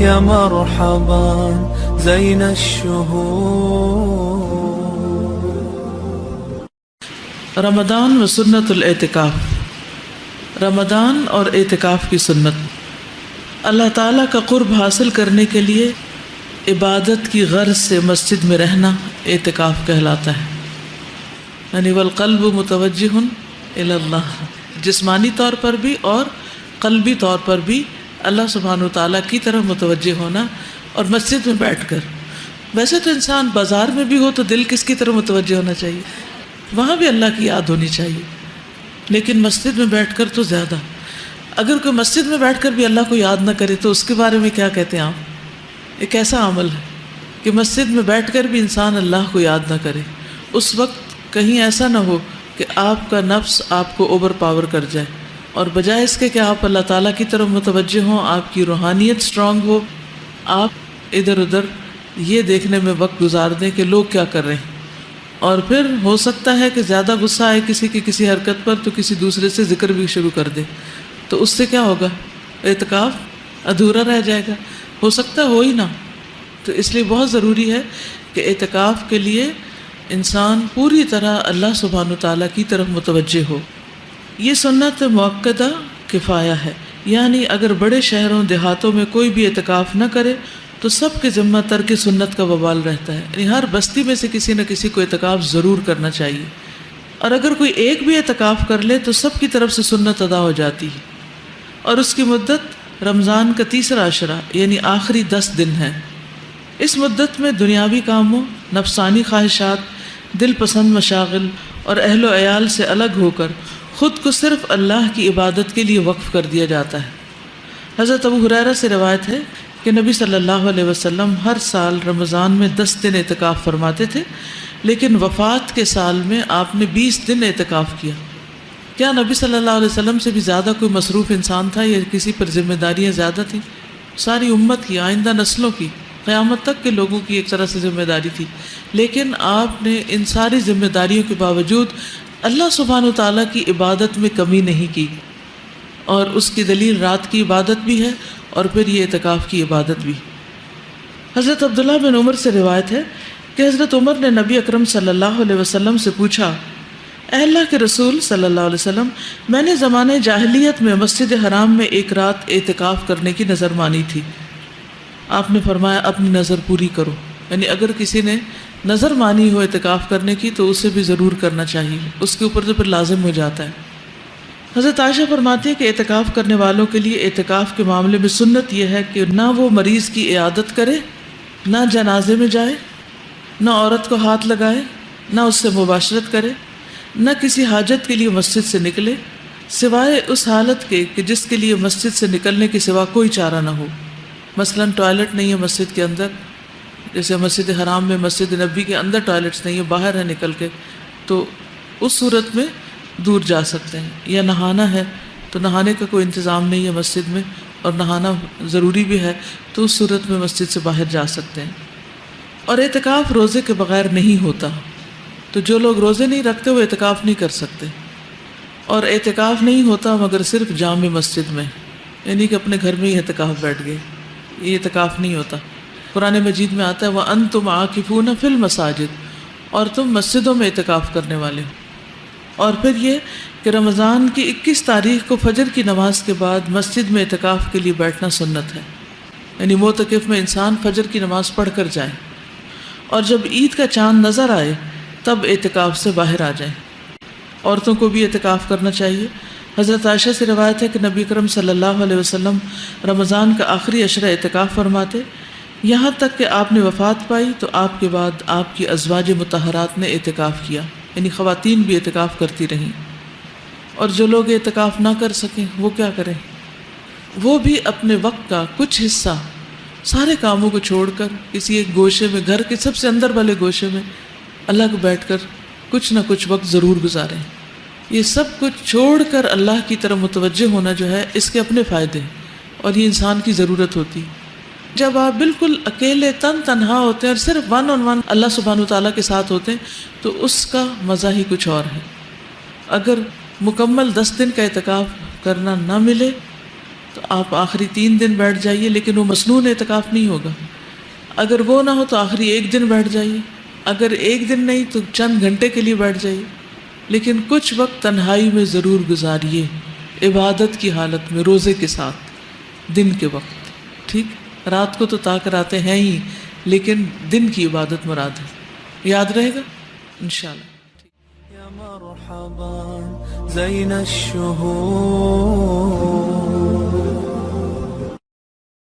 يا مرحبا زين الشهور. رمضان و سنت الاعتکاف. رمضان اور اعتکاف کی سنت. اللہ تعالیٰ کا قرب حاصل کرنے کے لیے عبادت کی غرض سے مسجد میں رہنا اعتکاف کہلاتا ہے. یعنی والقلب متوجہ الی اللہ، جسمانی طور پر بھی اور قلبی طور پر بھی اللہ سبحانہ وتعالیٰ کی طرف متوجہ ہونا. اور مسجد میں بیٹھ کر، ویسے تو انسان بازار میں بھی ہو تو دل کس کی طرف متوجہ ہونا چاہیے؟ وہاں بھی اللہ کی یاد ہونی چاہیے، لیکن مسجد میں بیٹھ کر تو زیادہ. اگر کوئی مسجد میں بیٹھ کر بھی اللہ کو یاد نہ کرے تو اس کے بارے میں کیا کہتے ہیں آپ؟ ایک ایسا عمل ہے کہ مسجد میں بیٹھ کر بھی انسان اللہ کو یاد نہ کرے. اس وقت کہیں ایسا نہ ہو کہ آپ کا نفس آپ کو اوور پاور کر جائے، اور بجائے اس کے کہ آپ اللہ تعالیٰ کی طرف متوجہ ہوں، آپ کی روحانیت سٹرونگ ہو، آپ ادھر ادھر یہ دیکھنے میں وقت گزار دیں کہ لوگ کیا کر رہے ہیں. اور پھر ہو سکتا ہے کہ زیادہ غصہ آئے کسی کی کسی حرکت پر تو کسی دوسرے سے ذکر بھی شروع کر دے، تو اس سے کیا ہوگا؟ اعتکاف ادھورا رہ جائے گا، ہو سکتا ہے ہو ہی نہ. تو اس لیے بہت ضروری ہے کہ اعتکاف کے لیے انسان پوری طرح اللہ سبحانہ وتعالیٰ کی طرف متوجہ ہو. یہ سنت مؤکدہ کفایہ ہے، یعنی اگر بڑے شہروں دیہاتوں میں کوئی بھی اعتکاف نہ کرے تو سب کے ذمہ ترک سنت کا وبال رہتا ہے. یعنی ہر بستی میں سے کسی نہ کسی کو اعتکاف ضرور کرنا چاہیے، اور اگر کوئی ایک بھی اعتکاف کر لے تو سب کی طرف سے سنت ادا ہو جاتی ہے. اور اس کی مدت رمضان کا تیسرا عشرہ یعنی آخری 10 دن ہے. اس مدت میں دنیاوی کاموں، نفسانی خواہشات، دل پسند مشاغل اور اہل و عیال سے الگ ہو کر خود کو صرف اللہ کی عبادت کے لیے وقف کر دیا جاتا ہے. حضرت ابو ہریرہ سے روایت ہے کہ نبی صلی اللہ علیہ وسلم ہر سال رمضان میں 10 دن اعتکاف فرماتے تھے، لیکن وفات کے سال میں آپ نے 20 دن اعتکاف کیا. کیا نبی صلی اللہ علیہ وسلم سے بھی زیادہ کوئی مصروف انسان تھا یا کسی پر ذمہ داریاں زیادہ تھیں؟ ساری امت کی، آئندہ نسلوں کی، قیامت تک کے لوگوں کی ایک طرح سے ذمہ داری تھی. لیکن آپ نے ان ساری ذمہ داریوں کے باوجود اللہ سبحانہ وتعالیٰ کی عبادت میں کمی نہیں کی، اور اس کی دلیل رات کی عبادت بھی ہے اور پھر یہ اعتکاف کی عبادت بھی. حضرت عبداللہ بن عمر سے روایت ہے کہ حضرت عمر نے نبی اکرم صلی اللہ علیہ وسلم سے پوچھا، اے اللہ کے رسول صلی اللہ علیہ وسلم، میں نے زمانے جاہلیت میں مسجد حرام میں ایک رات اعتکاف کرنے کی نظر مانی تھی. آپ نے فرمایا اپنی نظر پوری کرو. یعنی اگر کسی نے نظر مانی ہو اعتکاف کرنے کی تو اسے بھی ضرور کرنا چاہیے، اس کے اوپر تو پھر لازم ہو جاتا ہے. حضرت عائشہ فرماتی ہے کہ اعتکاف کرنے والوں کے لیے اعتکاف کے معاملے میں سنت یہ ہے کہ نہ وہ مریض کی عیادت کرے، نہ جنازے میں جائے، نہ عورت کو ہاتھ لگائے، نہ اس سے مباشرت کرے، نہ کسی حاجت کے لیے مسجد سے نکلے سوائے اس حالت کے کہ جس کے لیے مسجد سے نکلنے کے سوا کوئی چارہ نہ ہو. مثلاً ٹوائلٹ نہیں ہے مسجد کے اندر، جیسے مسجد حرام میں مسجد نبی کے اندر ٹوائلٹس نہیں ہے، باہر ہے نکل کے، تو اس صورت میں دور جا سکتے ہیں. یا نہانا ہے تو نہانے کا کوئی انتظام نہیں ہے مسجد میں اور نہانا ضروری بھی ہے، تو اس صورت میں مسجد سے باہر جا سکتے ہیں. اور اعتکاف روزے کے بغیر نہیں ہوتا، تو جو لوگ روزے نہیں رکھتے وہ اعتکاف نہیں کر سکتے. اور اعتکاف نہیں ہوتا مگر صرف جامع مسجد میں، یعنی کہ اپنے گھر میں ہی اعتکاف بیٹھ گئے، یہ اعتکاف نہیں ہوتا. قرآن مجید میں آتا ہے وَأَنْتُمْ عَاكِفُونَ فِي الْمَسَاجِدِ، اور تم مسجدوں میں اعتکاف کرنے والے ہو. اور پھر یہ کہ رمضان کی 21 تاریخ کو فجر کی نماز کے بعد مسجد میں اعتکاف کے لیے بیٹھنا سنت ہے. یعنی معتکف میں انسان فجر کی نماز پڑھ کر جائے، اور جب عید کا چاند نظر آئے تب اعتکاف سے باہر آ جائیں. عورتوں کو بھی اعتکاف کرنا چاہیے. حضرت عائشہ سے روایت ہے کہ نبی کرم صلی اللہ علیہ وسلم رمضان کا آخری عشرہ اعتکاف فرماتے، یہاں تک کہ آپ نے وفات پائی تو آپ کے بعد آپ کی ازواج مطہرات نے اعتکاف کیا، یعنی خواتین بھی اعتکاف کرتی رہیں. اور جو لوگ اعتکاف نہ کر سکیں وہ کیا کریں؟ وہ بھی اپنے وقت کا کچھ حصہ سارے کاموں کو چھوڑ کر کسی ایک گوشے میں، گھر کے سب سے اندر والے گوشے میں اللہ کو بیٹھ کر کچھ نہ کچھ وقت ضرور گزاریں. یہ سب کچھ چھوڑ کر اللہ کی طرف متوجہ ہونا جو ہے اس کے اپنے فائدے ہیں، اور یہ انسان کی ضرورت ہوتی. جب آپ بالکل اکیلے تنہا ہوتے ہیں اور صرف ون آن ون اللہ سبحانہ وتعالیٰ کے ساتھ ہوتے ہیں تو اس کا مزہ ہی کچھ اور ہے. اگر مکمل 10 دن کا اعتکاف کرنا نہ ملے تو آپ آخری 3 دن بیٹھ جائیے، لیکن وہ مسنون اعتکاف نہیں ہوگا۔ اگر وہ نہ ہو تو آخری 1 دن بیٹھ جائیے، اگر 1 دن نہیں تو چند گھنٹے کے لیے بیٹھ جائیے، لیکن کچھ وقت تنہائی میں ضرور گزاریے، عبادت کی حالت میں، روزے کے ساتھ، دن کے وقت، ٹھیک؟ رات کو تو تاکراتے ہیں ہی، لیکن دن کی عبادت مراد ہے۔ یاد رہے گا انشاءاللہ۔ يا مرحبا زين الشهور